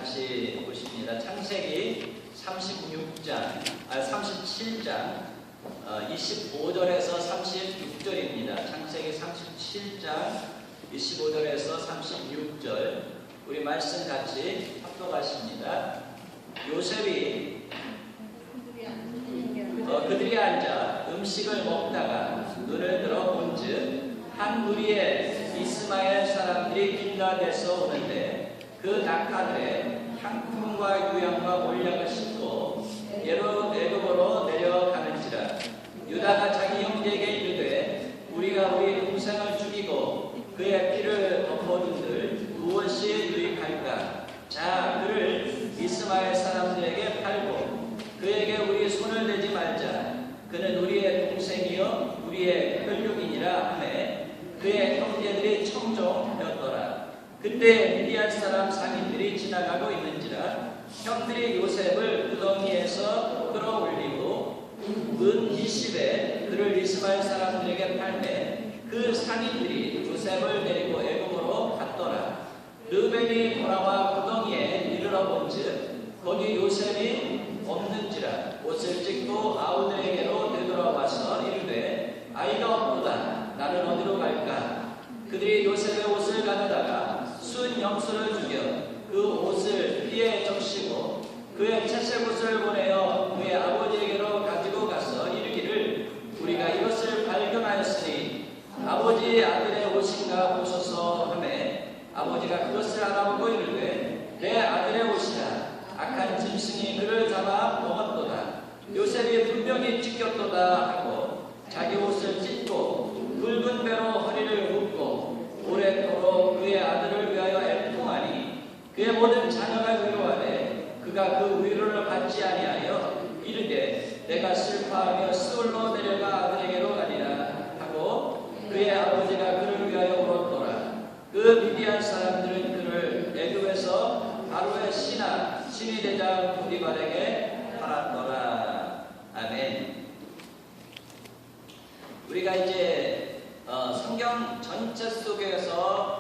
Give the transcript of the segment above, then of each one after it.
같이 보십니다. 창세기 37장 25절에서 36절입니다. 창세기 37장 25절에서 36절 우리 말씀 같이 합독하십니다. 요셉이 그들이 앉아 음식을 먹다가 눈을 들어 본즉 한 무리의 이스마엘 사람들이 길르앗에서 오는데 그 낙타들에 향품과 유향과 몰약을 싣고 애굽으로 내려가는지라. 유다가 자기 형제에게 이르되 우리가 우리 동생을 죽이고 그의 피를 덮어둔들 무엇이 유익할까? 자, 그를 이스마엘 사람들에게 팔고 그에게 우리 손을 대지 말자. 그는 우리의 동생이요 우리의 혈육이니라 하매 그의 형제들이 청종하였더라. 그때 미디안 사람 상인들이 지나가고 있는지라 형들이 요셉을 구덩이에서 끌어올리고 은 20에 그를 이스마엘 사람들에게 팔매 그 상인들이 요셉을 데리고 애굽으로 갔더라. 르벤이 돌아와 구덩이에 이르러 본즉 거기 요셉이 없는지라. 옷을 찢고 아우들에게로 되돌아와서 이르되 아이가 없도다. 나는 어디로 갈까? 그들이 요셉의 옷을 가져다가 순 영수를 죽여 그 옷을 피에 적시고 그의 채색 옷을 보내어 그의 아버지에게로 가지고 가서 이르기를 우리가 이것을 발견하였으니 아버지 아들의 옷인가 보소서 하매 아버지가 그것을 알아보고 이르되 내 아들의 옷이라. 악한 짐승이 그를 잡아 먹었도다. 요셉이 분명히 찢겼도다 하고 자기 옷을 찢고 붉은 배로 허리를 묶고 오랫도록 그의 아들을 위하여 애통하니 그의 모든 자녀가 위로하되 그가 그 위로를 받지 아니하여 이르되 내가 슬퍼하며 스올로 내려가 아들에게로 가리라 하고 그의 아버지가 그를 위하여 울었더라. 그 미디안 사람들은 그를 애굽에서 바로의 신이 대장 보디발에게 팔았더라. 아멘. 우리가 이제 성경 전체 속에서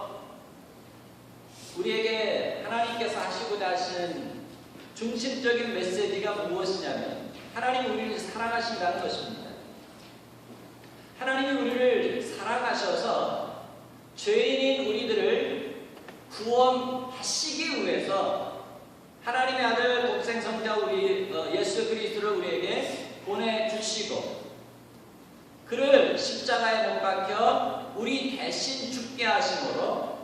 우리에게 하나님께서 하시고자 하시는 중심적인 메시지가 무엇이냐면 하나님이 우리를 사랑하신다는 것입니다. 하나님이 우리를 사랑하셔서 죄인인 우리들을 구원하시기 위해서 하나님의 아들 독생 성자 우리 예수 그리스도를 우리에게 보내주시고 그를 십자가에 못 박혀 우리 대신 죽게 하심으로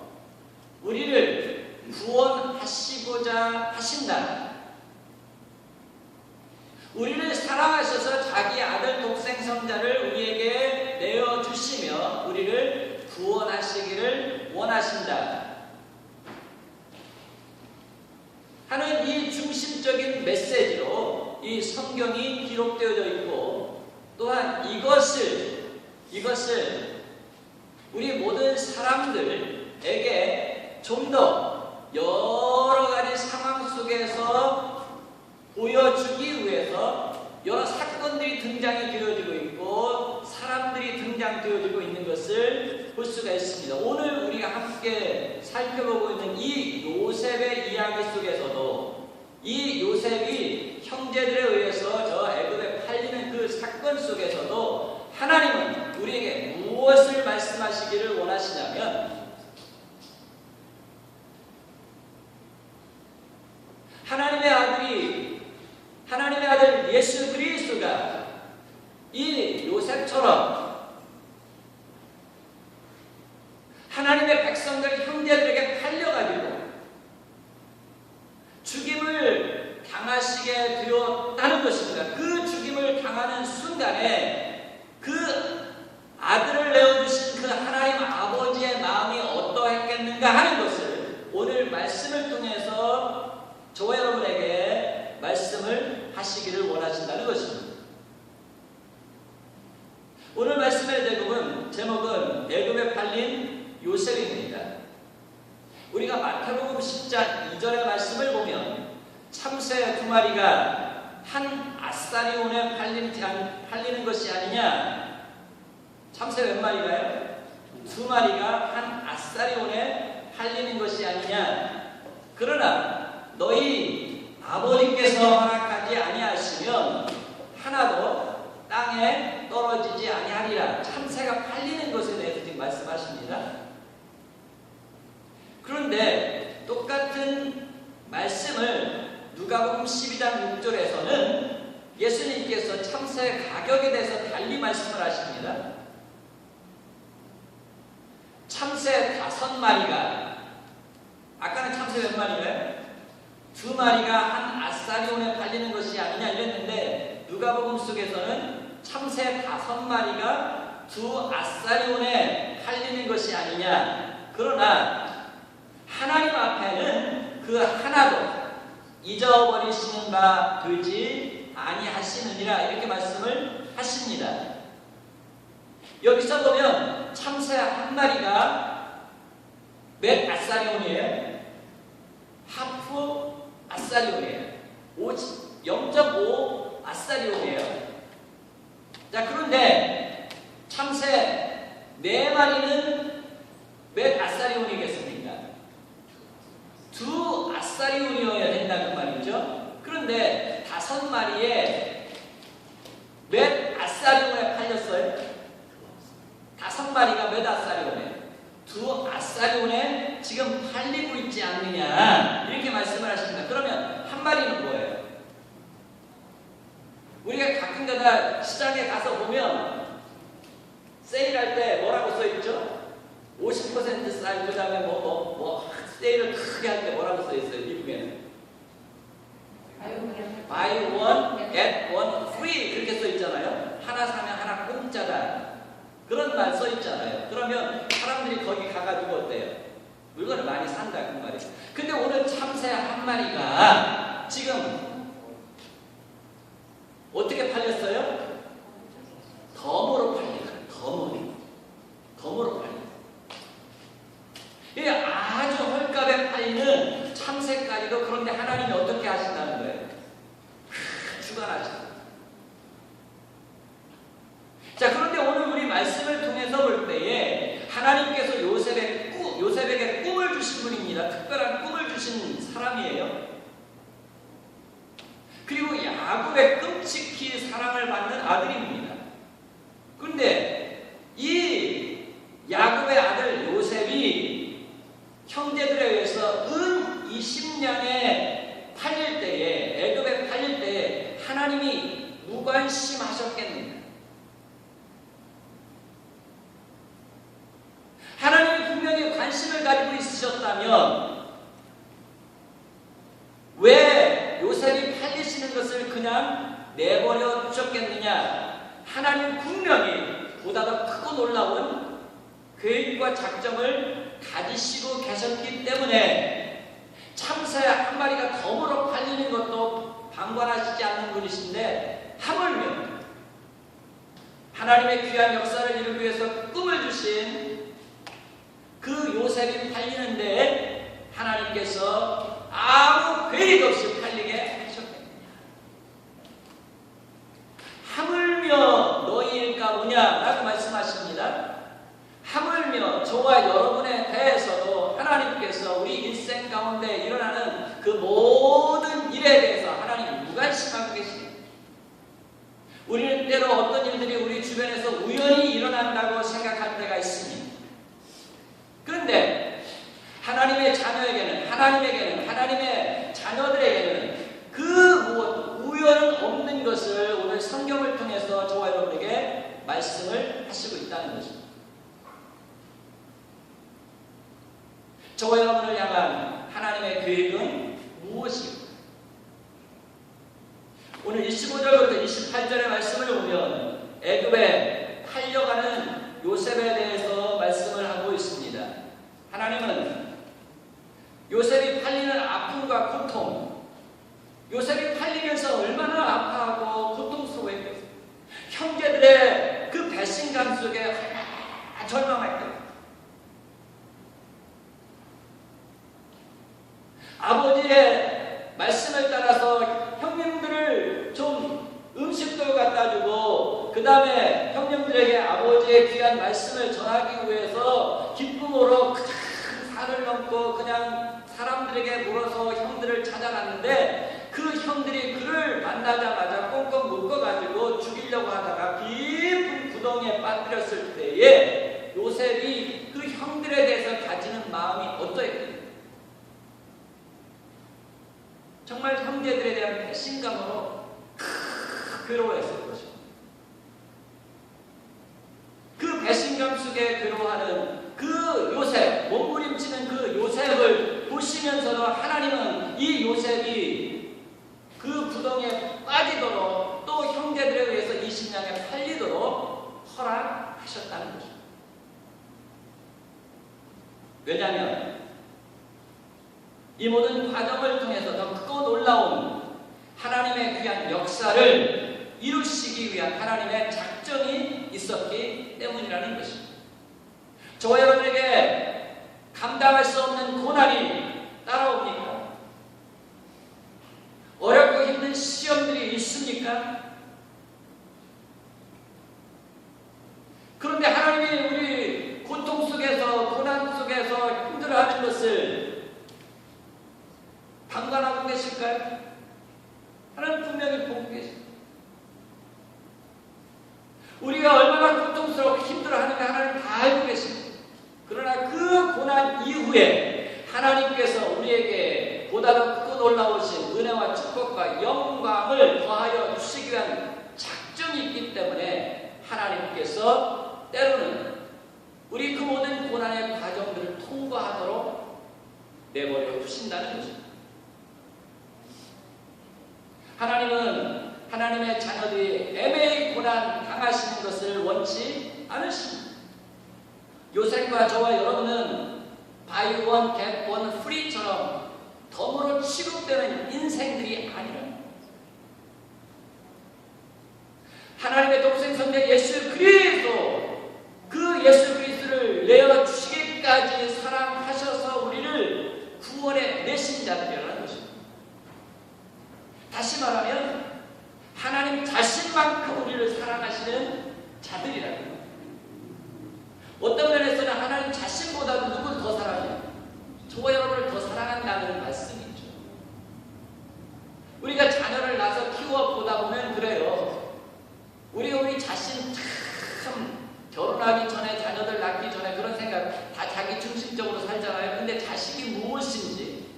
우리를 구원하시고자 하신다. 우리를 사랑하셔서 자기 아들 독생 성자를 우리에게 내어주시며 우리를 구원하시기를 원하신다 하는 이 중심적인 메시지로 이 성경이 기록되어져 있고 또한 이것을 우리 모든 사람들에게 좀 더 여러 가지 상황 속에서 보여주기 위해서 여러 사건들이 등장이 되어지고 있고 사람들이 등장되어지고 있는 것을 볼 수가 있습니다. 오늘 우리가 함께 살펴보고 있는 이 요셉의 이야기 속에서도 이 요셉이 형제들에 의해서 저 애굽에 팔리는 그 사건 속에서도 하나님은 우리에게 무엇을 말씀하시기를 원하시냐면 하나님의 아들 예수 그리스도가 이 요셉처럼 하나님의 백성들 형제들에게 팔려가지고 죽임을 당하시게 되었다는 것입니다. 그 죽임을 당하는 순간에 그 아들을 내어주신 그 하나님 아버지의 마음이 어떠했겠는가 하는 것을 오늘 말씀을 통해서 저와 여러분에게 말씀을 하시기를 원하신다는 것입니다. 오늘 말씀의 제목은 애굽에 팔린 요셉입니다. 우리가 마태복음 10장 2절의 말씀을 보면 참새 두 마리가 한 아사리온에 팔리는 것이 아니냐. 참새 몇 마리가요? 두 마리가 한 아사리온에 팔리는 것이 아니냐. 그러나 너희 아버지께서 허락하지 아니하시면 하나도 땅에 떨어지지 아니하리라. 참새가 팔리는 것에 대해서 지금 말씀하십니다. 그런데 똑같은 말씀을 누가복음 12장 6절에서는 예수님께서 참새 가격에 대해서 달리 말씀을 하십니다. 참새 5마리가, 아까는 참새 몇 마리가요? 2마리가 한 아사리온에 팔리는 것이 아니냐 이랬는데, 누가복음 속에서는 참새 5마리가 2 아사리온에 팔리는 것이 아니냐. 그러나 하나님 앞에는 그 하나도 잊어버리시는 바 되지 아니하시느니라, 이렇게 말씀을 하십니다. 여기서 보면 참새 1마리가 몇 아사리온이에요? 하프 아사리온이에요. 0.5 아사리온이에요. 자, 그런데 참새 4마리는 몇 아사리온이겠습니까? 2 아사리온이어야 된다는 말이죠. 그런데 5마리에 몇 아사리온에 팔렸어요? 5마리가 몇 아사리온에? 2 아사리온에 지금 팔리고 있지 않느냐, 이렇게 말씀을 하십니다. 그러면 1마리는 뭐예요? 우리가 가끔가다 시장에 가서 보면 세일할 때 뭐라고 써있죠? 50% 세일, 그 다음에 세일을 크게 할 때 뭐라고 써있어요? 미국에는 Buy one, get one free, 그렇게 써있잖아요. 하나 사면 하나 공짜다, 그런 말 써있잖아요. 그러면 사람들이 거기 가가지고 어때요? 물건을 많이 산다, 그 말이에요. 근데 오늘 참새 1마리가 지금 어떻게 팔렸어요? 덤으로 팔려요. 덤으로 팔려요. 이게 아주 헐값에 팔리는 참새까지도, 그런데 하나님이 어떻게 하신다는 거예요? 주관하신다. 자, 그런데 오늘 우리 말씀을 통해서 볼 때에 하나님께서 요셉에게 꿈을 주신 분입니다. 특별한 꿈을 주신 사람이에요. 그리고 야곱의 끔찍히 사랑을 받는 아들입니다. 그런데 이 야곱의 아들 요셉이 형제들에 의해서 은 20냥에 팔릴 때에, 애굽에 팔릴 때에 하나님이 무관심하셨겠느냐? 하나님이 분명히 관심을 가지고 있으셨다면 왜 요셉이 팔리시는 것을 그냥 내버려 두셨겠느냐? 하나님 분명히 보다 더 크고 놀라운 계획과 작정을 가지시고 계셨기 때문에 참새 1마리가 덤으로 팔리는 것도 방관하시지 않는 분이신데, 하물며 하나님의 귀한 역사를 이루기 위해서 꿈을 주신 그 요셉이 팔리는데 하나님께서 아무 계획 없이 팔리게 하셨겠느냐? 하물며 너희일까 보냐라고 말씀하십니다. 하물며 저와 여러분에 대해서도 하나님께서 우리 일생 가운데 일어나는 그 모든 일에 대해서 하나님 무관심하고 계십니다. 우리는 때로 어떤 일들이 우리 주변에서 우연히 일어난다고 생각할 때가 있습니다. 그런데 하나님의 자녀에게는, 하나님의 자녀들에게는 그 무엇 우연은 없는 것을 오늘 성경을 통해서 저와 여러분에게 말씀을 하시고 있다는 것입니다. 저와 여러분을 향한 하나님의 계획은 무엇입니까? 오늘 25절부터 28절의 말씀을 보면 애굽에 팔려가는 요셉에 대해서 말씀을 하고 있습니다. 하나님은 요셉이 팔리는 아픔과 고통, 요셉이 팔리면서 얼마나 아파하고 고통스러워했겠어요. 형제들의 그 배신감 속에 절망했거든요. 아버지의 말씀을 따라서 형님들을 좀 음식도 갖다 주고, 그 다음에 형님들에게 아버지의 귀한 말씀을 전하기 위해서 기쁨으로 큰 산을 넘고 그냥 사람들에게 물어서 형들을 형들을 찾아갔는데 그 형들이 그를 만나자마자 꽁꽁 묶어가지고 죽이려고 하다가 깊은 구덩이에 빠뜨렸을 때에 요셉이 그 형들에 대해서 가지는 마음이 어떠했겠어요? 정말 형제들에 대한 배신감으로 괴로워했을 것입니다. 그 배신감 속에 괴로워하는 그 요셉, 몸부림치는 그 요셉을 보시면서도 하나님은 이 요셉이 그 구덩이에 빠지도록 또 형제들에 의해서 이 신랑에 팔리도록 허락하셨다는 것입니다. 왜냐하면 이 모든 과정을 통해서 더 크고 놀라운 하나님의 귀한 역사를 이루시기 위한 하나님의 작정이 있었기 때문이라는 것입니다. 저와 여러분에게 감당할 수 없는 고난이 따라옵니까? 어렵고 힘든 시험들이 있습니까? 그런데 하나님이 우리 고통 속에서 고난 속에서 힘들어하는 것을 방관하고 계실까요? 하나님 분명히 보고 계십니다. 우리가 얼마나 고통스럽고 힘들어하는가 하나님 다 알고 계십니다. 그러나 그 고난 이후에 하나님께서 우리에게 보다 더 크고 놀라우신 은혜와 축복과 영광을 더하여 주시기 위한 작정이 있기 때문에 하나님께서 때로는 우리 그 모든 고난의 과정들을 통과하도록 내버려 두신다는 것입니다. 하나님은 하나님의 자녀들이 애매히 고난 당하시는 것을 원치 않으십니다. 요셉과 저와 여러분은 바이 원, 겟 원, 프리처럼 덤으로 취급되는 인생들이 아니라 하나님의 독생 선배 예수 그리스도, 그 예수 그리스도를 내어주시기까지 사랑하셔서 우리를 구원해 내신 자들이라는 것입니다. 다시 말하면 하나님 자신만큼 우리를 사랑하시는 자들이라는 겁니다. 어떤 면에서는 하나님 자신보다도 누구를 더 사랑해요? 저와 여러분을 더 사랑한다는 말씀이죠. 우리가 자녀를 낳아서 키워보다 보면 그래요. 우리가 우리 자신 참 결혼하기 전에 자녀들 낳기 전에 그런 생각 다 자기 중심적으로 살잖아요. 근데 자식이 무엇인지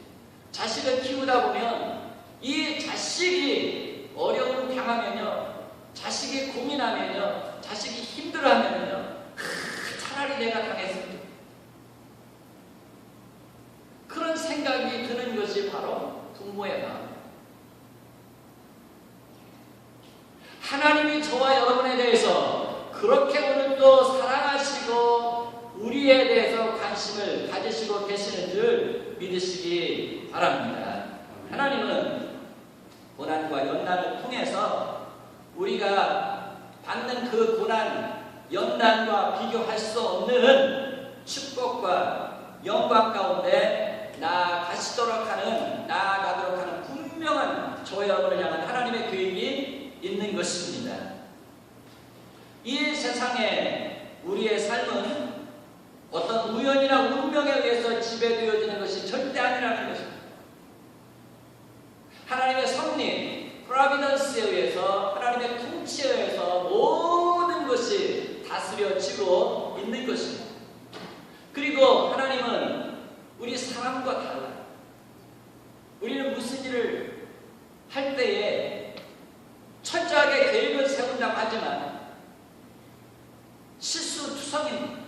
자식을 키우다 보면 이 자식이 어려움 당하면요, 자식이 고민하면요, 자식이 힘들어하면요, 차라리 내가 당했으면 그런 생각이 드는 것이 바로 부모의 마음. 하나님이 저와 여러분에 대해서 그렇게 오늘도 사랑하시고 우리에 대해서 관심을 가지시고 계시는 줄 믿으시기 바랍니다. 하나님은 고난과 연단을 통해서 우리가 받는 그 고난, 연단과 비교할 수 없는 축복과 영광 가운데 나아가도록 하는 분명한 저와 여러분을 향한 하나님의 계획이 있는 것입니다. 이 세상에 우리의 삶은 어떤 우연이나 운명에 의해서 지배되어지는 것이 절대 아니라는 것입니다. 하나님의 섭리, 프로비던스에 의해서, 하나님의 통치에 의해서 모든 것이 다스려지고 있는 것입니다. 그리고 하나님은 우리 사람과 달라요. 우리는 무슨 일을 할 때에 철저하게 계획을 세운다고 하지만 실수투성입니다.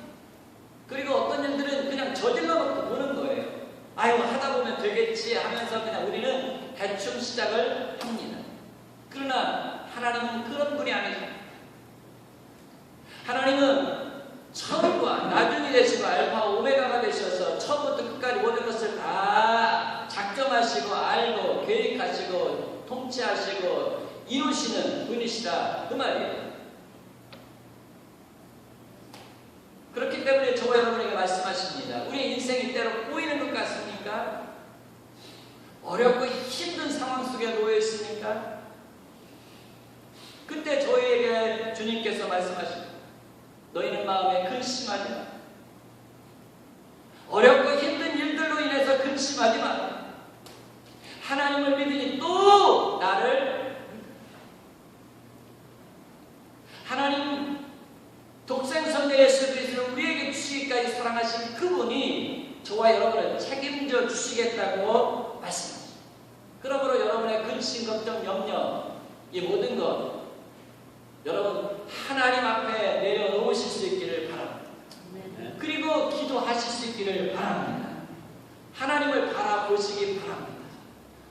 그리고 어떤 일들은 그냥 저질러놓고 보는 거예요. 아유, 하다 보면 되겠지 하면서 그냥 우리는 대충 시작을 합니다. 그러나 하나님은 그런 분이 아니죠. 하나님은 처음과 나중이 되시고 알파 오메가가 되셔서 처음부터 끝까지 모든 것을 다 작정하시고 알고 계획하시고 통치하시고 이루시는 분이시다, 그 말이에요. 그렇기 때문에 저와 여러분에게 말씀하십니다. 우리의 인생이 때로 꼬이는 것 같습니까? 어렵고 힘든 상황 속에 놓여 있습니까? 그때 저희에게 주님께서 말씀하십니다. 너희는 마음에 근심하지 마. 어렵고 힘든 일들로 인해서 근심하지 마. 하나님을 믿으니 또 나를 하나님 독생성자 예수 그리스도를 우리에게 주시기까지 사랑하신 그분이 저와 여러분을 책임져 주시겠다고 말씀하십니다. 그러므로 여러분의 근심, 걱정, 염려 이 모든 것 여러분 하나님 앞에 내려놓으실 수 있기를 바랍니다. 그리고 기도하실 수 있기를 바랍니다. 하나님을 바라보시기 바랍니다.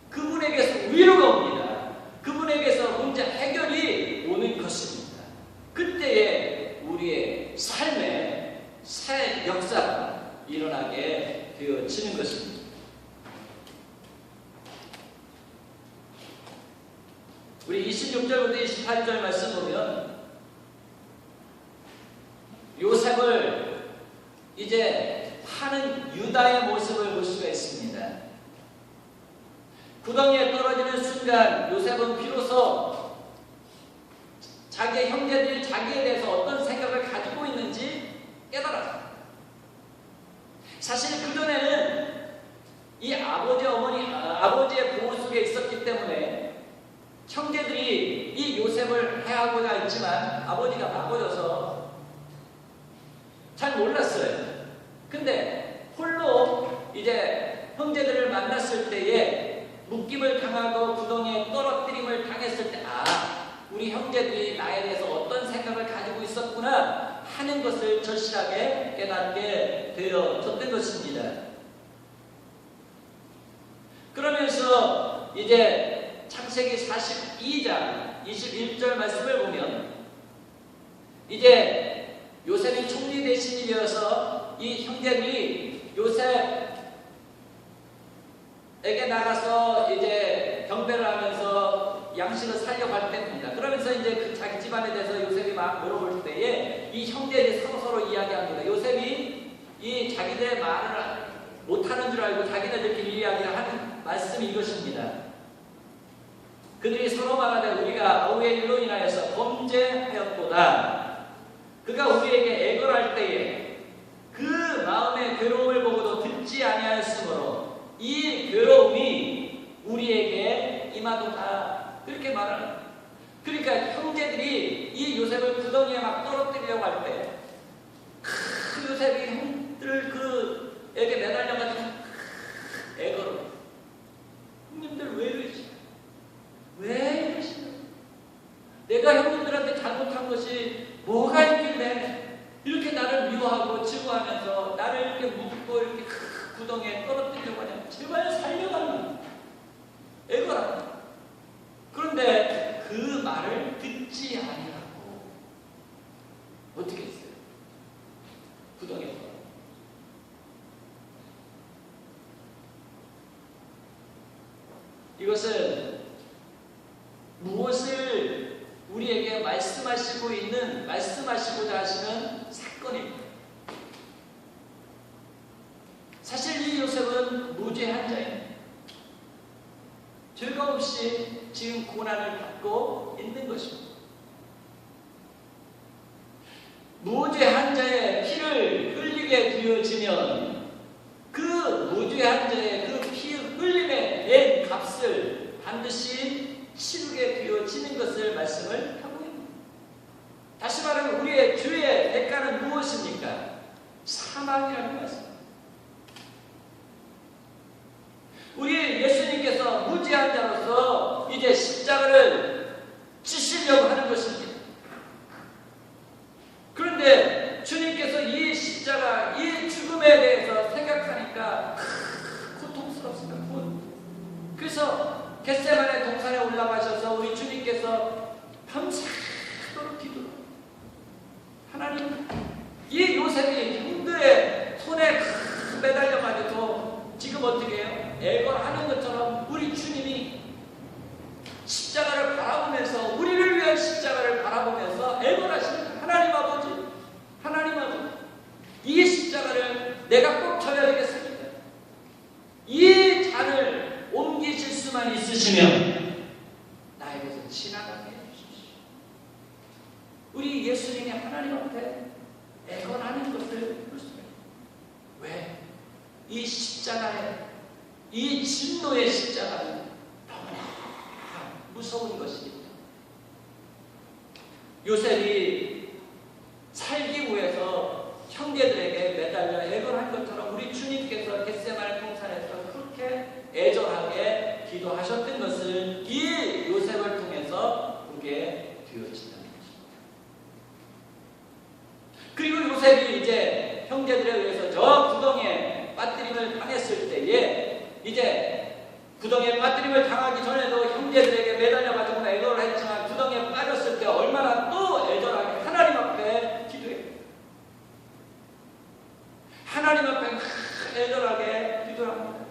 그분에게서 위로가 옵니다. 그분에게서 문제 해결이 오는 것입니다. 그때에 우리의 삶에 새 역사가 일어나게 되어지는 것입니다. 우리 26절부터 28절 말씀 보면 요셉을 이제 파는 유다의 모습을 볼 수가 있습니다. 구덩이에 떨어지는 순간 요셉은 비로소 자기의 형제들이 자기에 대해서 어떤 생각을 가지고 있는지 깨달았습니다. 사실 그전에는 이 아버지의 보호 속에 있었기 때문에 형제들이 이 요셉을 해하고자 했지만 아버지가 바꿔줘서 잘 몰랐어요. 근데 홀로 이제 형제들을 만났을 때에 묶임을 당하고 구덩이에 떨어뜨림을 당했을 때 우리 형제들이 나에 대해서 어떤 생각을 가지고 있었구나 하는 것을 절실하게 깨닫게 되어졌던 것입니다. 그러면서 이제 창세기 42장 21절 말씀을 보면 이제 요셉이 총리 대신이 되어서 이 형제들이 요셉에게 나가서 이제 경배를 하면서 양식을 살려갈 때입니다. 그러면서 이제 그 자기 집안에 대해서 요셉이 막 물어볼 때에 이 형제들이 서로 이야기합니다. 요셉이 이 자기들의 말을 못하는 줄 알고 자기네들끼리 이야기를 하는 말씀이 이것입니다. 그들이 서로 말하되 우리가 아우의 일로 인하여서 범죄하였도다. 그가 우리에게 애걸할 때에 그 마음의 괴로움을 보고도 듣지 아니하였으므로 이 괴로움이 우리에게 임하도다. 그렇게 말하는. 그러니까 형제들이 이 요셉을 구덩이에 막 떨어뜨리려고 할 때 요셉이 형들 그에게 매달려가지고 애걸어. 형님들 왜 이러시냐? 왜 이러시냐? 내가 형님들한테 잘못한 것이 뭐가 있길래 이렇게 나를 미워하고 증오하면서 나를 이렇게 묶고 이렇게 구덩이에 떨어뜨리려고 하냐? 제발 살려달라. 애걸하라. 그런데 그 말을 듣지 아니하고 어떻게 했어요? 구덩이에 떨어. 이것은 무엇을 우리에게 말씀하시고자 하시는 사건입니다. 사실 이 요셉은 무죄한 자입니다. 죄가 없이 지금 고난을 받고 있는 것입니다. 무죄한 자의 피를 흘리게 되어지면 그 무죄한 자의 그 피 흘림에 낸 값을 반드시 치르게 되어지는 것을 말씀을 하고 있습니다. 다시 말하면 우리의 죄의 대가는 무엇입니까? 사망이라는 말씀. 우리 예수님께서 무죄한 자로서 이제 십자가를 지시려고 하는 것입니다. 그런데 주님께서 이 십자가, 이 죽음에 대해서 생각하니까 고통스럽습니다. 그래서 겟세마네 동산에 올라가셔서 우리 주님께서 밤새도록 기도를 하나님, 이 요셉이 형들의 손에 매달려가지고 지금 어떻게 해요? 애걸하는 것처럼 우리 주님이 십자가를 바라보면서, 우리를 위한 십자가를 바라보면서 애걸하시는 하나님 아버지, 이 십자가를 내가 꼭 져야 되겠습니다. 이 잔을 옮기실 수만 있으시면 나에게서 지나가게 해주십시오. 우리 예수님이 하나님 앞에 애걸하는 것을 볼 수 있습니다. 왜? 이 십자가에, 이 진노의 십자가는 요셉이 살기 위해서 형제들에게 매달려 애걸한 것처럼 우리 주님께서 겟세마네 동산에서 그렇게 애절하게 기도하셨던 것을 이 요셉을 통해서 보게 되어진다는 것입니다. 그리고 요셉이 이제 형제들에 의해서 저 구덩이에 빠뜨림을 당했을 때에 이제 구덩이에 빠뜨림을 당하기 전에도 형제들에게 매달려가지고 애걸을 했지만 구덩이에 빠졌을 때 얼마나 또 애절하게 하나님 앞에 기도해요. 하나님 앞에 애절하게 기도를 합니다.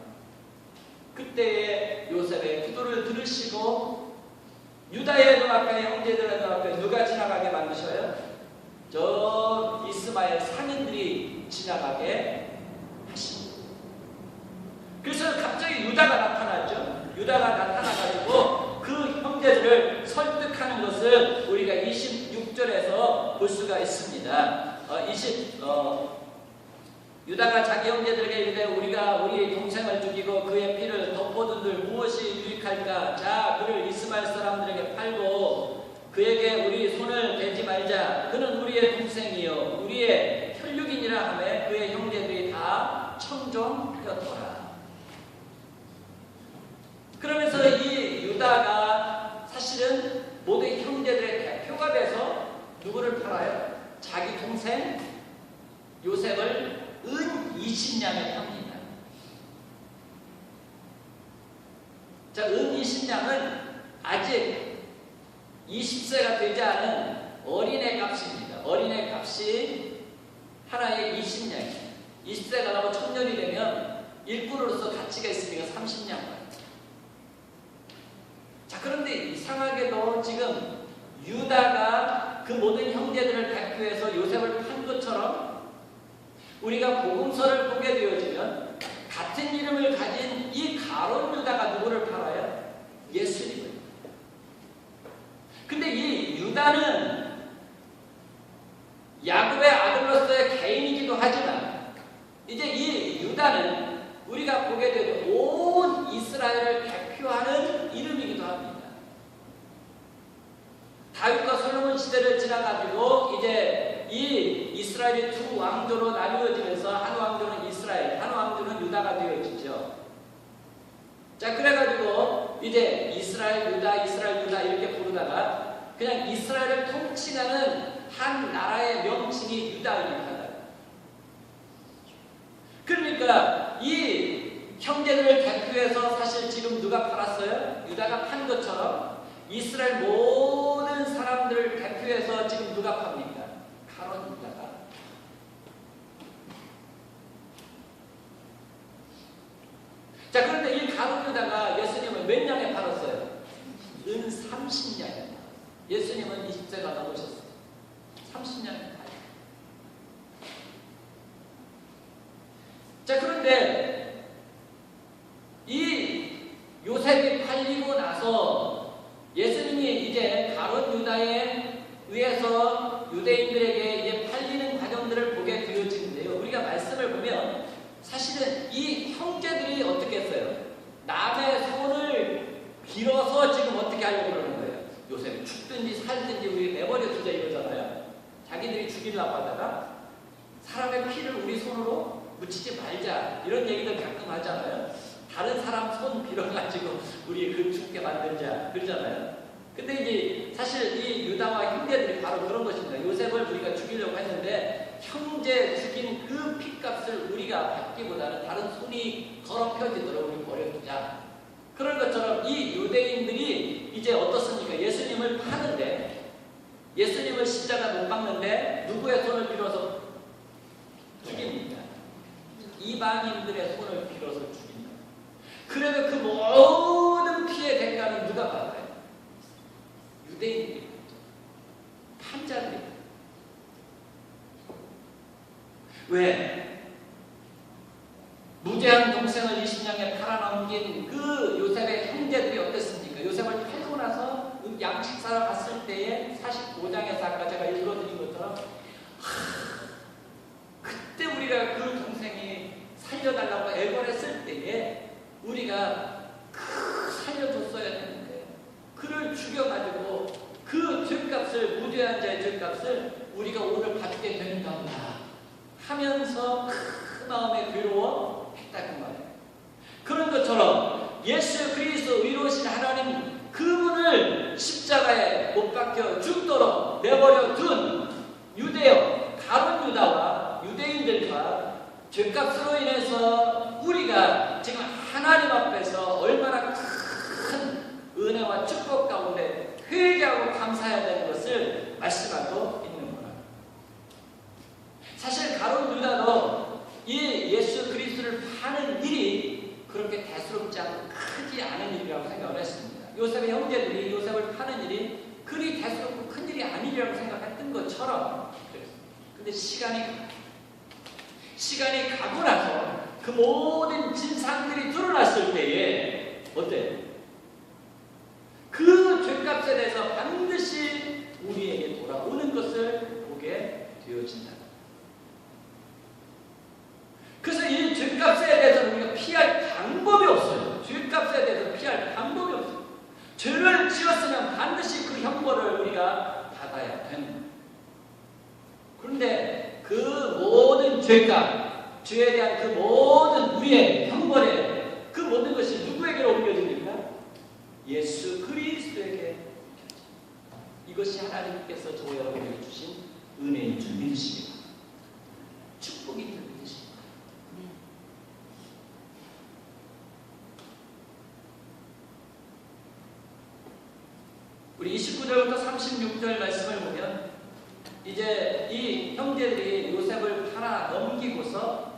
그때에 요셉의 기도를 들으시고 유다의 눈앞에 형제들의 눈앞에 누가 지나가게 만드셔요? 저 이스마엘 상인들이 지나가게 하십니다. 그래서 갑자기 유다가 나타났죠. 유다가 나타나가지고 그 형제들을 설득하는 것을 우리가 26절에서 볼 수가 있습니다. 유다가 자기 형제들에게 이르되 우리가 우리 동생을 죽이고 그의 피를 덮어둔들 무엇이 유익할까? 자, 그를 이스마엘 사람들에게 팔고 그에게 우리 손을 대지 말자. 그는 우리의 동생이요 우리의 혈육이니라 하며 그의 형제들이 다 청종하였더라. 그러면서 이 유다가 사실은 모든 형제들의 대표가 돼서 누구를 팔아요? 자기 동생 요셉을 은 20냥에 팝니다. 자, 은 20냥은 아직 20세가 되지 않은 어린애 값입니다. 어린애 값이 하나에 20냥이에요. 20세가 나고 청년이 되면 일꾼으로서 가치가 있으니까 30냥. 자, 그런데 이상하게도 지금 유다가 그 모든 형제들을 대표해서 요셉을 판 것처럼 우리가 복음서를 보게 되어지면 같은 이름을 가진 이 가룟 유다가 누구를 팔아요? 예수님을. 근데 이 유다는 야곱의 아들로서의 개인이기도 하지만 이제 이 유다는 우리가 보게 되면 온 이스라엘을 대표하는 이름이기도 합니다. 다윗과 솔로몬 시대를 지나가지고 이제 이 이스라엘이 두 왕조로 나누어지면서 한 왕조는 이스라엘, 한 왕조는 유다가 되어지죠. 자, 그래가지고 이제 이스라엘 유다 이렇게 부르다가 그냥 이스라엘을 통칭하는 한 나라의 명칭이 유다입니다. 그러니까 이 형제들을 대표해서 사실 지금 누가 팔았어요? 유다가 판 것처럼 이스라엘 모든 사람들을 대표해서 지금 누가 팝니까? 가룟 유다가. 자, 그런데 이 가룟 유다가 예수님을 몇 냥에 팔았어요? 은 30냥에. 예수님은 20세가 넘으셨어요. 30냥에 팔았어요. 자, 그런데 이 요셉이 팔리고 나서 예수님이 이제 가룟 유다에 의해서 유대인들에게 이제 팔리는 과정들을 보게 되어지는데요. 우리가 말씀을 보면 사실은 이 형제들이 어떻게 했어요? 남의 손을 빌어서 지금 어떻게 하려고 그러는 거예요? 요셉이 죽든지 살든지 우리 내버려 두자 이러잖아요. 자기들이 죽이려고 하다가 사람의 피를 우리 손으로 묻히지 말자 이런 얘기들 가끔 하잖아요. 다른 사람 손 빌어가지고 우리 그 죽게 만들자 그러잖아요. 근데 이제 사실 이 유다와 형제들이 바로 그런 것입니다. 요셉을 우리가 죽이려고 했는데 형제 죽인 그 핏값을 우리가 받기보다는 다른 손이 더럽혀지도록 우리 버려두자. 그런 것처럼 이 유대인들이 이제 어떻습니까? 예수님을 파는데 예수님을 십자가 못 박는데 누구의 손을 빌어서 죽입니까? 이방인들의 손을 빌어서 죽입니다. 그래도 그 모든 피해 대가는 누가 받아요? 유대인들이 판자들이. 왜? 무죄한 동생을 20냥에 팔아넘긴 그 요셉의 형제들이 어땠습니까? 요셉을 팔고 나서 양식 사러 갔을 때에 45장에서 아까 제가 읽어드린 것처럼 그때 우리가 그 동생이 살려달라고 애걸했을 때에 우리가 살려줬어야 되는데 그를 죽여가지고 그 죄값을 무죄한 자의 죄값을 우리가 오늘 받게 되는가 보다 하면서 큰 마음에 괴로워했다는 말이에요. 그런 것처럼 예수 그리스도 의로우신 하나님 그분을 십자가에 못 박혀 죽도록 내버려 둔 유대여 가룟 유다와 유대인들과 죄값으로 인해서 우리가 지금 하나님 앞에서 얼마나 큰 은혜와 축복 가운데 회개하고 감사해야 되는 것을 말씀하고 있는 거라. 사실 가룟 유다도 이 예수 그리스도를 파는 일이 그렇게 대수롭지 않고 크지 않은 일이라고 생각을 했습니다. 요셉의 형제들이 요셉을 파는 일이 그리 대수롭고 큰 일이 아니라고 생각했던 것처럼 그랬습니다. 근데 시간이 가고 나서 그 모든 진상들이 드러났을 때에 어때요? 그 죄값에 대해서 반드시 우리에게 돌아오는 것을 보게 되어진다. 그래서 이 죄값에 대해서 우리가 피할 방법이 없어요. 죄값에 대해서 피할 방법이 없어요. 죄를 지었으면 반드시 그 형벌을 우리가 받아야 되는 거예요. 그런데 그 모든 죄값, 죄에 대한 그 모든 우리의 형벌에 그 모든 것이 누구에게로 옮겨집니까? 예수 그리스도에게. 이것이 하나님께서 저와 여러분에게 주신 은혜인 줄 믿으시기 바랍니다. 축복인 줄 믿으시기 바랍니다. 우리 29절부터 36절 말씀을 보면 이제 이 형제들이 요셉을 팔아 넘기고서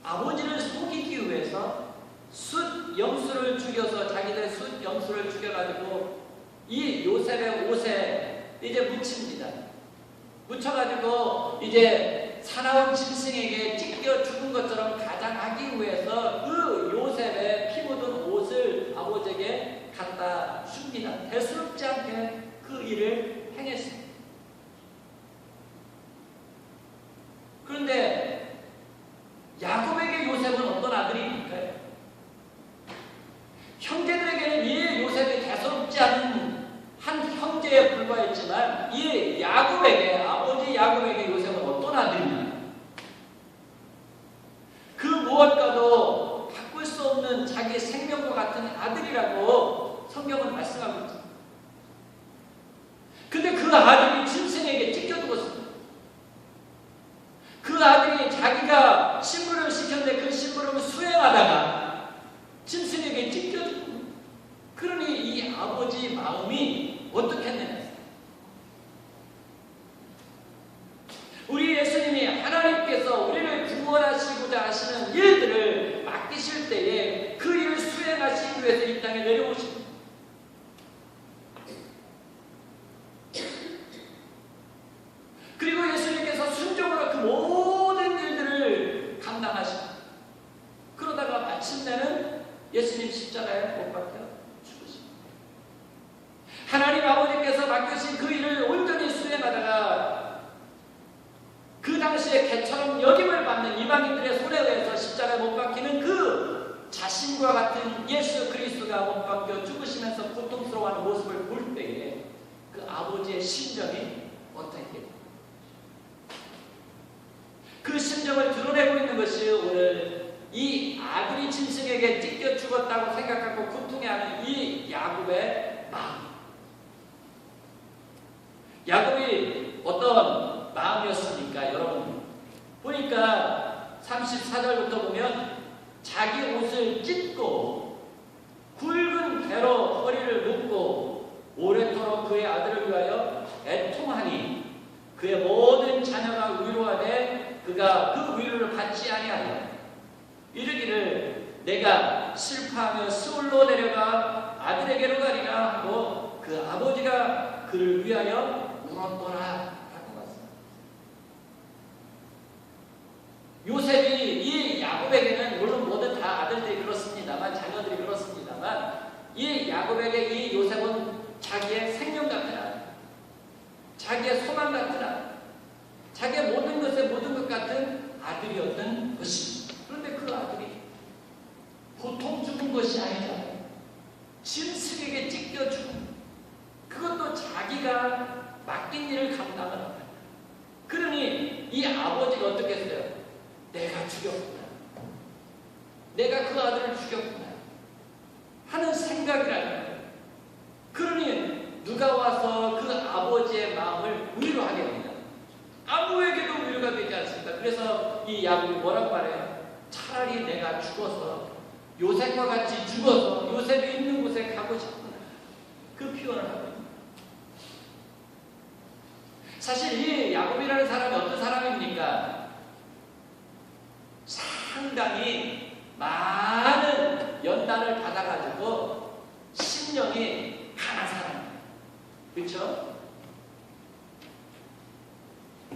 아버지를 속이기 위해서 숫 염소를 죽여서 자기들 숫 염소를 죽여가지고 이 요셉의 옷에 이제 묻힙니다. 묻혀가지고 이제 사나운 짐승에게 찢겨 죽은 것처럼 가장하기 위해서 그 요셉의 피 묻은 옷을 아버지에게 갖다 줍니다. 대수롭지 않게 그 일을 행했습니다. 그런데 야곱에게 요셉은 어떤 아들입니까? 형제들에게는 이 요셉이 대수롭지 않은 한 형제에 불과했지만 이 야곱에게, 아버지 야곱에게 요셉은 어떤 아들이냐? 그 무엇과도 바꿀 수 없는 자기 생명과 같은 아들이라고 성경은 말씀하고 있습니다. 근데 그 아들이 짐승에게 찢겨 죽었습니다. 그 아들이 자기가 심부름을 시켰는데 그 심부름을 수행하다가 짐승에게 찢겨 죽고, 그러니 이 아버지 마음이 어떻겠느냐? 우리 예수님이 하나님께서 우리를 구원하시고자 하시는 일들을 맡기실 때에 그 일을 수행하시기 위해서 이 땅에 내려오십니다. 그리고 예수님께서 순종으로 그 모든 일들을 감당하십니다. 그러다가 마침내는 예수님 십자가에 못 박혀 죽으십니다. 하나님 아버지께서 맡기신 그 일을 온전히 수행하다가 그 당시에 개처럼 여김을 받는 이방인들의 손에 의해서 십자가에 못 박히는 그 자신과 같은 예수 그리스도가 못 박혀 죽으시면서 고통스러워하는 모습을 볼 때에 그 아버지의 심정이 어떻게 그 심정을 드러내고 있는 것이 오늘 이 아들이 짐승에게 찢겨 죽었다고 생각하고 고통해하는 이 야곱의 마음. 야곱이 어떤 마음이었습니까? 여러분 보니까 34절부터 보면 자기 옷을 찢고 굵은 배로 허리를 묶고 오래도록 그의 아들을 위하여 애통하니 그의 모든 자녀가 위로하되 그가 그 위로를 받지 아니하여 이르기를 내가 슬퍼하며 스올로 내려가 아들에게로 가리라 하고 그 아버지가 그를 위하여 울었더라 라고 봤습니다. 요셉이 이 야곱에게는 물론 모든 다 아들들이 그렇습니다만 자녀들이 그렇습니다만 이 야곱에게 이 요셉은 자기의 생명 같은 아들, 자기의 소망 같은 아들, 자기의 모든 것에 모든 것 같은 아들이었던 것입니다. 그런데 그 아들이 보통 죽은 것이 아니잖아요. 짐승에게 찢겨 죽은, 그것도 자기가 맡긴 일을 감당을 합니다. 그러니 이 아버지가 어떻게 했어요? 내가 죽였구나. 내가 그 아들을 죽였구나 하는 생각이라는 거예요. 그러니 누가 와서 그 아버지의 마음을 위로하게 됩니다. 아무에게도 위로가 되지 않습니다. 그래서 이 야곱이 뭐라고 말해요? 차라리 내가 죽어서 요셉과 같이 죽어서 요셉이 있는 곳에 가고 싶구나. 그 표현을 하고 있습니다. 사실 이 야곱이라는 사람이 어떤 사람입니까? 상당히 많은 연단을 받아가지고 심령이 강한 사람이에요. 그렇죠?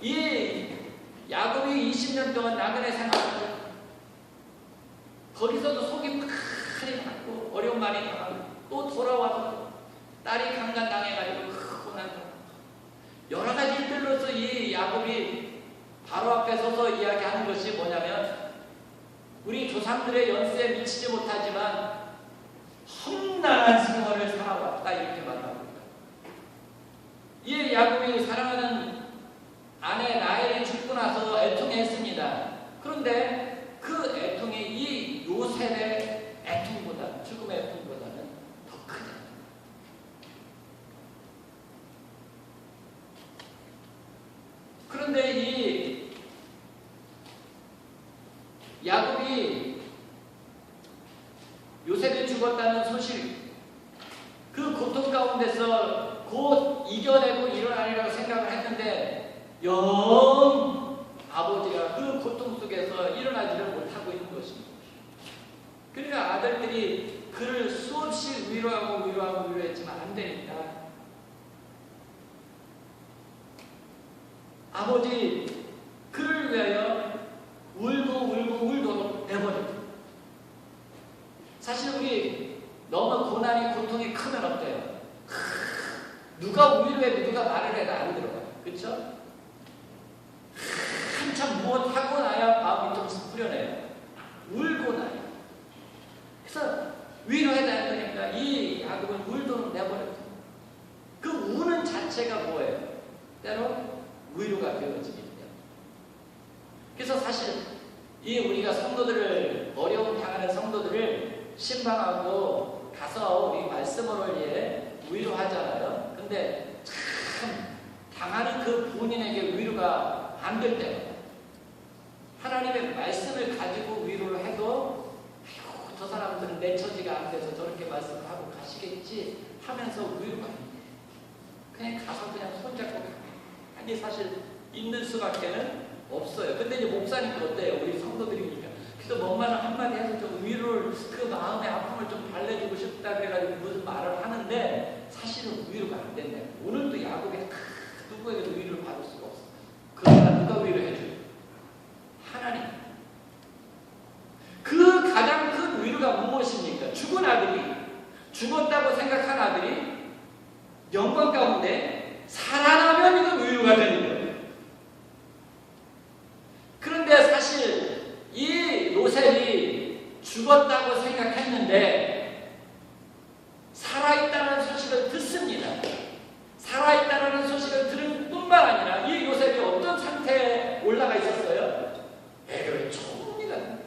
이 야곱이 20년 동안 나그네 생활을 거기서도 속이 많이 받고 어려운 말이 당하고 또 돌아와서 딸이 강간당해가지고 고난 여러 가지 일들로서 이 야곱이 바로 앞에 서서 이야기하는 것이 뭐냐면 우리 조상들의 연세에 미치지 못하지만 험난한 생활을 살아왔다 이렇게 말합니다. 이 야곱이 사랑하는 아내 라헬이 죽고 나서 애통했습니다. 그런데 그 애통이 이 요셉의 애통보다 죽음의 애통보다는 더 크다. 그런데 이 야곱이 요셉이 죽었다는 소식, 그 고통 가운데서 곧 이겨내고 일어나리라고 생각을 했는데 영 아버지가 그 고통 속에서 일어나지를 못하고 있는 것입니다. 그러니까 아들들이 그를 수없이 위로했지만 안 되니까 아버지 그를 위하여 울도록 내버려요. 사실 우리 너무 고난이 고통이 크면 어때요? 누가 위로해도 누가 말을 해도 안 들어가요. 그렇죠? 한참 무엇 하고 나야 마음이 좀 후련해요. 울고 나요. 그래서 위로해야 되니까 이 야곱은 울도록 내버려요. 그 우는 자체가 뭐예요? 때로 위로가 되어지기 때문에. 그래서 사실 이 우리가 성도들을 어려움 당하는 성도들을 신방하고 가서 우리 말씀으로 위로하잖아요. 근데 참 당하는 그 본인에게 위로가 안 될 때는 하나님의 말씀을 가지고 위로를 해도 아이고 저 사람들은 내 처지가 안 돼서 저렇게 말씀을 하고 가시겠지 하면서 위로가 안 돼. 그냥 가서 그냥 손잡고 가요. 아니 사실 있는 수밖에는 없어요. 근데 이제 목사님도 어때요? 우리 성도들이니까. 그래서 뭔 말을 한마디 해서 좀 위로를 그 마음의 아픔을 좀 달래주고 싶다 그래가지고 무슨 말을 하는데 사실은 위로가 안 된다. 오늘도 야곱이 누구에게도 위로를 받을 수가 없어. 그러나 누가 위로해줘요? 하나님. 그 가장 큰 위로가 무엇입니까? 죽은 아들이, 죽었다고 생각한 아들이 영광 가운데 살아나면 이거 위로가 되는 거예요. 그런데 사실 이 요셉이 죽었다고 생각했는데 살아있다는 소식을 듣습니다. 살아있다는 소식을 들은 뿐만 아니라 이 요셉이 어떤 상태에 올라가 있었어요? 애를 총리가 됩니다.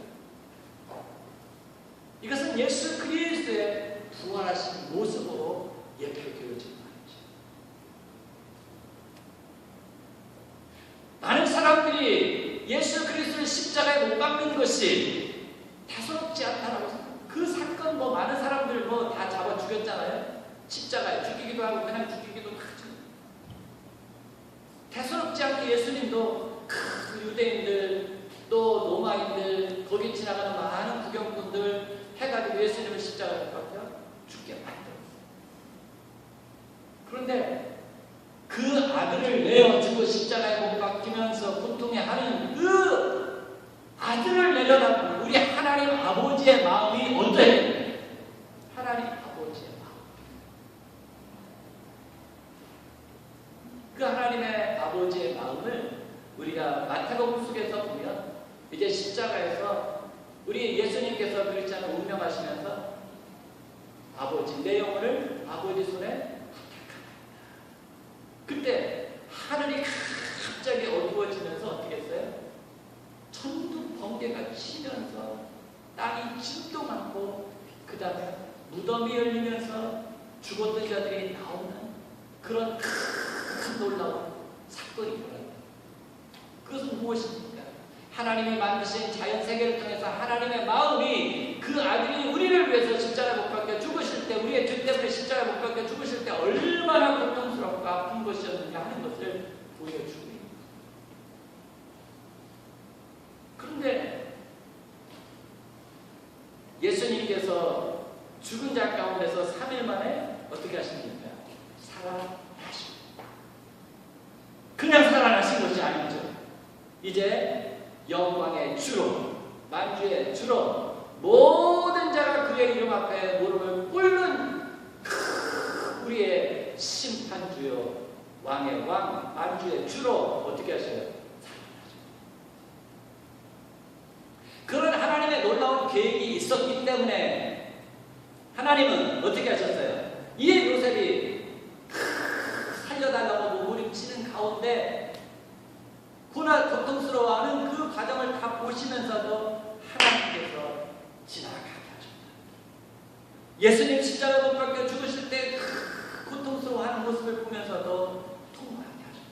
이것은 예수 그리스도의 부활하신 모습으로 예표되어진 말이죠. 많은 사람들이 예수 그리스도를 십자가에 못 박는 것이 다소롭지 않다라고 생각합니다. 그 사건 많은 사람들 다 잡아 죽였잖아요. 십자가에 죽이기도 하고 그냥 죽이기도 하죠. 대수롭지 않게 예수님도 유대인들 또 로마인들 거기 지나가는 많은 구경꾼들 해가지고 예수님을 십자가에 못 박혀 죽게 만들었어요. 그런데 그 아들을 내어주고 십자가에 못 박히면서 고통해하는 그 아들을 내려다보는 우리 하나님 아버지의 마음이 어때요? 하나님 아버지의 마음. 그 하나님의 아버지의 마음을 우리가 마태복음 속에서 보면 이제 십자가에서 우리 예수님께서 그렇지 않은 운명하시면서 아버지 내 영혼을 아버지 손에 부탁합니다. 그때 무덤이 열리면서 죽었던 자들이 나오는 그런 큰 놀라운 사건이 일어납니다. 그것은 무엇입니까? 하나님이 만드신 자연세계를 통해서 하나님의 마음이 그 아들이 우리를 위해서 십자가에 못 박혀 죽으실 때, 우리의 죄 때문에 십자가에 못 박혀 죽으실 때 얼마나 고통스럽고 아픈 것이었는가 하는 것을 보여주고 있습니다. 그런데 예수님께서 죽은 자 가운데서 3일 만에 어떻게 하십니까? 살아나십니다. 그냥 살아나신 것이 아니죠. 이제 영광의 주로, 만주의 주로 모든 자가 그의 이름 앞에 무릎을 꿇는 우리의 심판주요, 왕의 왕, 만주의 주로 어떻게 하셔요? 그런 하나님의 놀라운 계획이 있었기 때문에 하나님은 어떻게 하셨어요? 이 요셉이 살려달라고 몸부림치는 가운데 고통스러워하는 그 과정을 다 보시면서도 하나님께서 지나가게 하셨다. 예수님 십자가 못 박혀 죽으실 때 고통스러워하는 모습을 보면서도 통과하게 하셨다.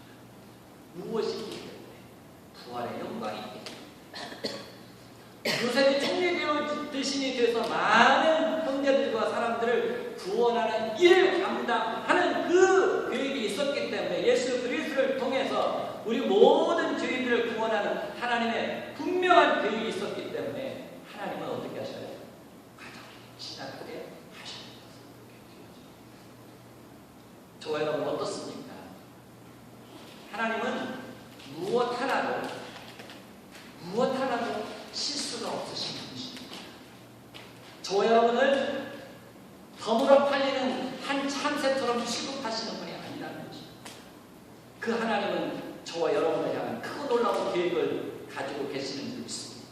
무엇이기 때문에? 부활의 영광이 있기 때문에. 요셉이 총리 대신이 돼서 많은 형제들과 사람들을 구원하는 일을 감당하는 그 계획이 있었기 때문에 예수 그리스도를 통해서 우리 모든 죄인들을 구원하는 하나님의 분명한 계획이 있었기 때문에 하나님은 어떻게 하셔요? 과정을 지나가게 하십니다. 저와 여러분 어떻습니까? 하나님은 무엇 하나도 실수가 없으신 분이십니다. 저와 여러분을 덤으로 팔리는 한 참새처럼 취급하시는 분이 아니라는 것입니다. 그 하나님은 저와 여러분을 향한 크고 놀라운 계획을 가지고 계시는 줄 믿습니다.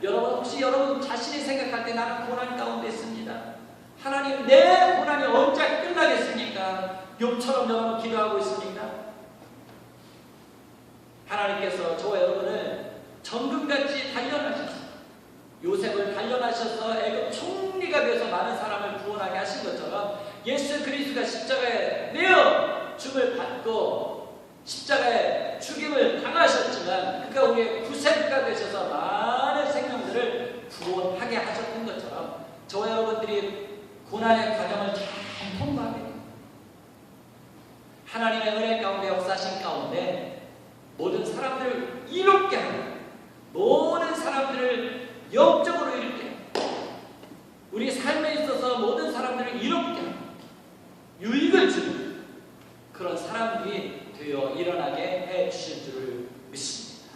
여러분 혹시 여러분 자신이 생각할 때 나는 고난 가운데 있습니다. 하나님 내 고난이 언제 끝나겠습니까? 욥처럼 여러분 기도하고 있습니까? 하나님께서 저와 여러분을 정금같이 단련하셨습니다. 요셉을 단련하셔서 애굽 총리가 되어서 많은 사람을 구원하게 하신 것처럼 예수 그리스도가 십자가에 내어 죽을 받고 십자가에 죽임을 당하셨지만 그가 우리의 구세주가 되셔서 많은 생명들을 구원하게 하셨던 것처럼 저와 여러분들이 고난의 과정을 잘 통과하게 됩니다. 하나님의 은혜 가운데 역사하신 가운데 모든 사람들을 이롭게 하고 모든 사람들을 영적으로 이롭게 하고 우리 삶에 있어서 모든 사람들을 이롭게 하고 유익을 주는 그런 사람들이 되어 일어나게 해 주실 줄을 믿습니다.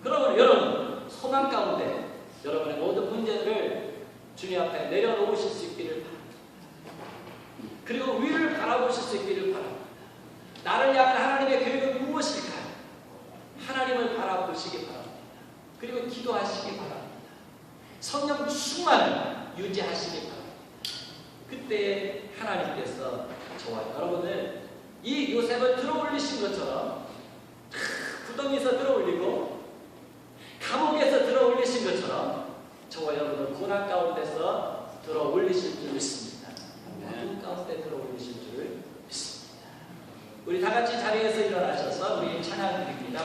그러면 여러분 소망 가운데 여러분의 모든 문제들을 주님 앞에 내려놓으실 수 있기를 바랍니다. 그리고 위를 바라보실 수 있기를 바랍니다. 나를 향한 하나님의 계획은 무엇일까요? 하나님을 바라보시기 바랍니다. 그리고 기도하시기 바랍니다. 성령 충만을 유지하시기 바랍니다. 그때 하나님께서 저와 여러분을 이 요셉을 들어올리신 것처럼 구덩이에서 들어올리고 감옥에서 들어올리신 것처럼 저와 여러분을 고난 가운데서 들어올리실 줄 믿습니다. 모든 가운데 들어올리실 줄 믿습니다. 우리 다 같이 자리에서 일어나셔서 우리 찬양 드립니다.